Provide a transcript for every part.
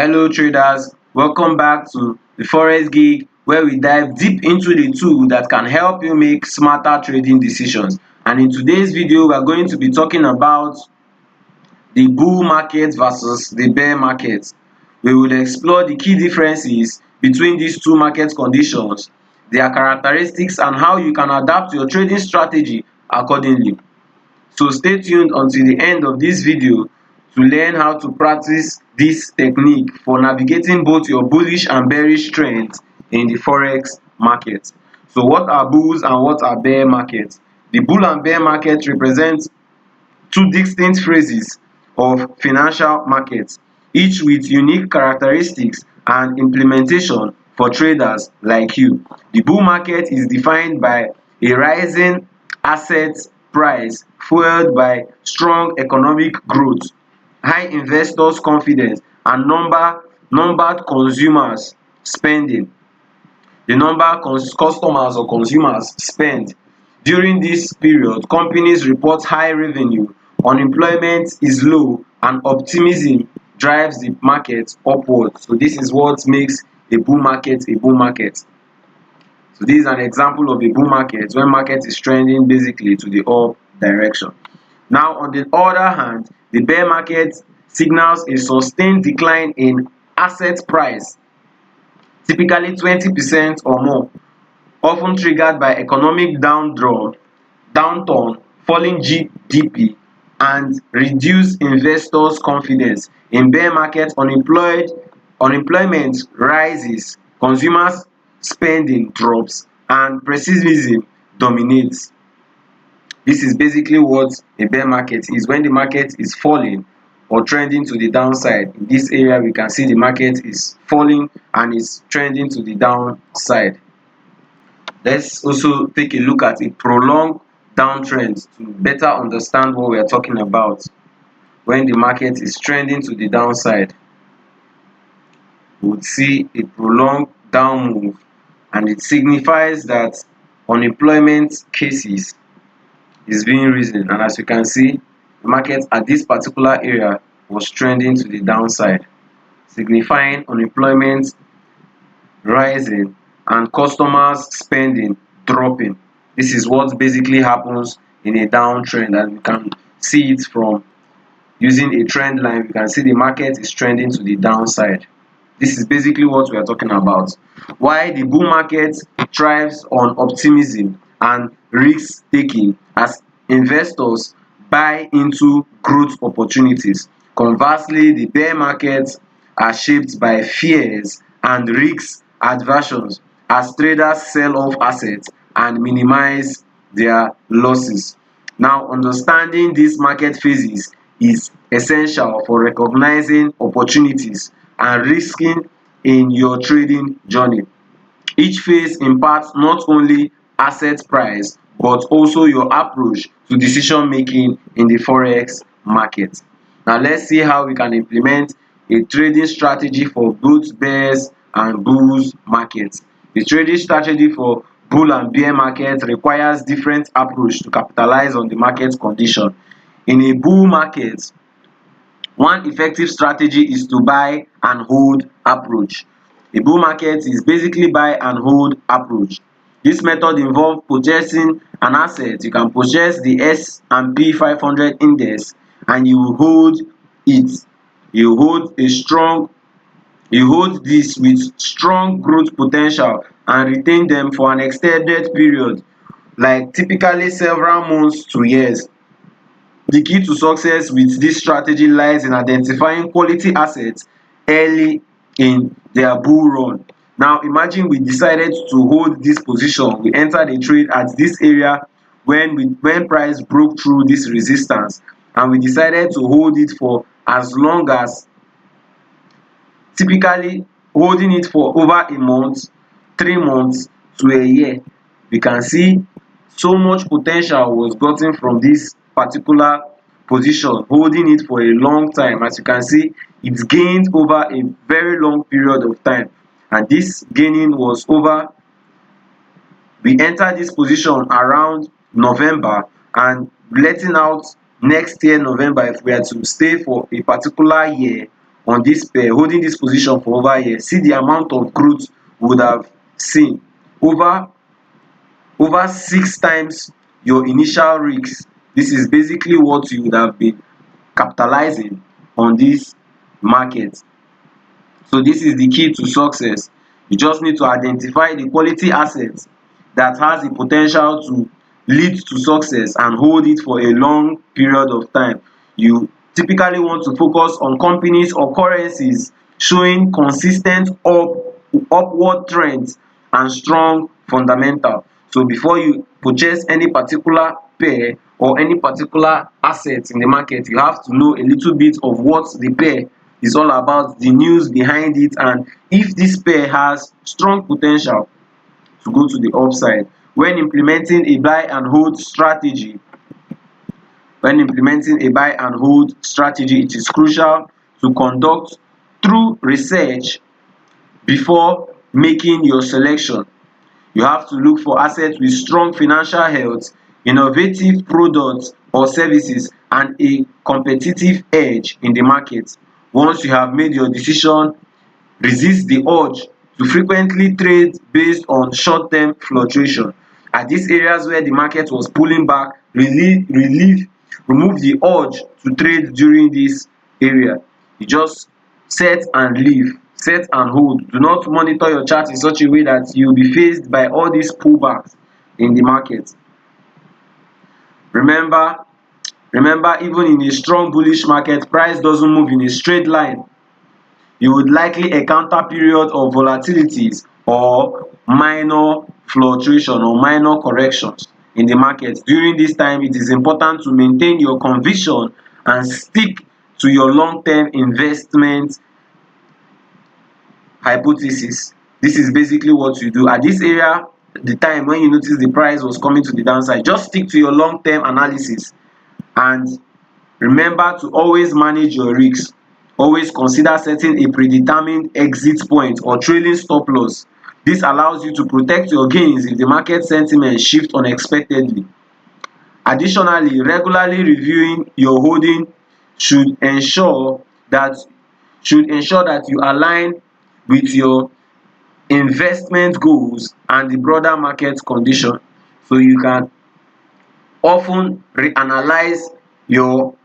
Hello traders, welcome back to the Forex Gig where we dive deep into the tool that can help you make smarter trading decisions. And in today's video, we are going to be talking about the bull market versus the bear market. We will explore the key differences between these two market conditions, their characteristics, and how you can adapt your trading strategy accordingly. So stay tuned until the end of this video to learn how to practice this technique for navigating both your bullish and bearish trends in the forex market. So what are bulls and what are bear markets? The bull and bear market represent two distinct phases of financial markets, each with unique characteristics and implementation for traders like you. The bull market is defined by a rising asset price fueled by strong economic growth, high investors confidence, and numbered consumers spending. The number customers or consumers spend. During this period, companies report high revenue, unemployment is low, and optimism drives the market upward. So this is what makes a bull market a bull market. So this is an example of a bull market when market is trending basically to the up direction. Now on the other hand, the bear market signals a sustained decline in asset price, typically 20% or more, often triggered by economic downturn, falling GDP, and reduced investors' confidence. In bear market, unemployment rises, consumers' spending drops, and pessimism dominates. This is basically what a bear market is. When the market is falling or trending to the downside, in this area we can see the market is falling and is trending to the downside. Let's also take a look at a prolonged downtrend to better understand what we are talking about. When the market is trending to the downside, we would see a prolonged down move, and it signifies that unemployment cases is being risen. And as you can see, the market at this particular area was trending to the downside, signifying unemployment rising and customers spending dropping. This is what basically happens in a downtrend, and we can see it from using a trend line. We can see the market is trending to the downside. This is basically what we are talking about. Why the bull market thrives on optimism and risk taking as investors buy into growth opportunities. Conversely, the bear markets are shaped by fears and risk aversions as traders sell off assets and minimize their losses. Now, understanding these market phases is essential for recognizing opportunities and risking in your trading journey. Each phase impacts not only asset price but also your approach to decision making in the forex market. Now let's see how we can implement a trading strategy for both bears and bulls markets. The trading strategy for bull and bear market requires different approach to capitalize on the market condition. In a bull market, one effective strategy is to buy and hold approach. A bull market is basically buy and hold approach. This method involves purchasing an asset. You can purchase the S&P 500 index and you hold it. You hold this with strong growth potential and retain them for an extended period, like typically several months to years. The key to success with this strategy lies in identifying quality assets early in their bull run. Now imagine we decided to hold this position. We entered a trade at this area when price broke through this resistance, and we decided to hold it for as long as, typically holding it for over a month, 3 months to a year. We can see so much potential was gotten from this particular position, holding it for a long time. As you can see, it gained over a very long period of time, and this gaining was over. We entered this position around November and letting out next year November. If we are to stay for a particular year, on this pair, holding this position for over a year, see the amount of growth we would have seen over 6 times your initial risk. This is basically what you would have been capitalizing on this market. So this is the key to success. You just need to identify the quality assets that has the potential to lead to success and hold it for a long period of time. You typically want to focus on companies or currencies showing consistent upward trends and strong fundamental. So before you purchase any particular pair or any particular asset in the market, you have to know a little bit of what the pair is all about, the news behind it, and if this pair has strong potential to go to the upside. When implementing a buy and hold strategy, it is crucial to conduct thorough research before making your selection. You have to look for assets with strong financial health, innovative products or services, and a competitive edge in the market. Once you have made your decision, resist the urge to frequently trade based on short-term fluctuation. At these areas where the market was pulling back, remove the urge to trade during this area. You just set and leave, set and hold. Do not monitor your chart in such a way that you will be faced by all these pullbacks in the market. Remember, even in a strong bullish market, price doesn't move in a straight line. You would likely encounter period of volatilities or minor fluctuation or minor corrections in the market. During this time, it is important to maintain your conviction and stick to your long-term investment hypothesis. This is basically what you do. At this area, the time when you notice the price was coming to the downside, just stick to your long-term analysis and remember to always manage your risks. Always consider setting a predetermined exit point or trailing stop loss. This allows you to protect your gains if the market sentiment shifts unexpectedly. Additionally, regularly reviewing your holding should ensure that you align with your investment goals and the broader market condition. So you can often reanalyze your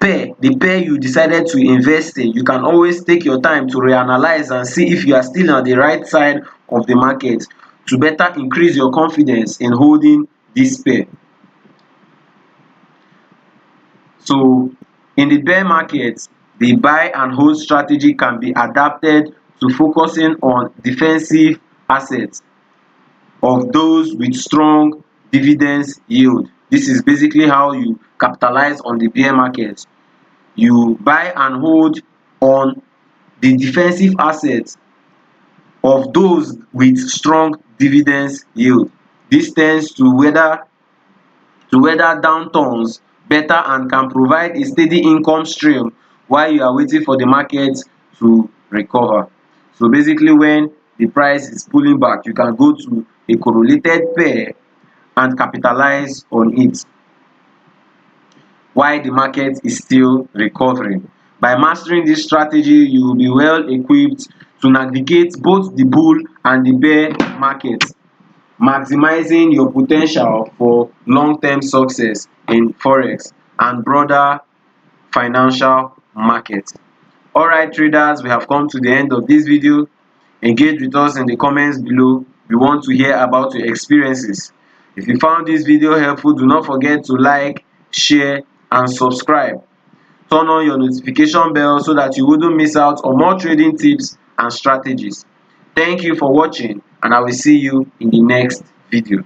the pair you decided to invest in. You can always take your time to reanalyze and see if you are still on the right side of the market to better increase your confidence in holding this pair. So in the bear market, the buy and hold strategy can be adapted to focusing on defensive assets of those with strong dividends yield. This is basically how you capitalize on the bear market. You buy and hold on the defensive assets of those with strong dividends yield. This tends to weather downturns better and can provide a steady income stream while you are waiting for the market to recover. So basically, when the price is pulling back, you can go to a correlated pair and capitalize on it while the market is still recovering. By mastering this strategy, you will be well equipped to navigate both the bull and the bear market, maximizing your potential for long-term success in Forex and broader financial market. Alright traders, we have come to the end of this video. Engage with us in the comments below. We want to hear about your experiences. If you found this video helpful, do not forget to like, share and subscribe. Turn on your notification bell so that you wouldn't miss out on more trading tips and strategies. Thank you for watching, and I will see you in the next video.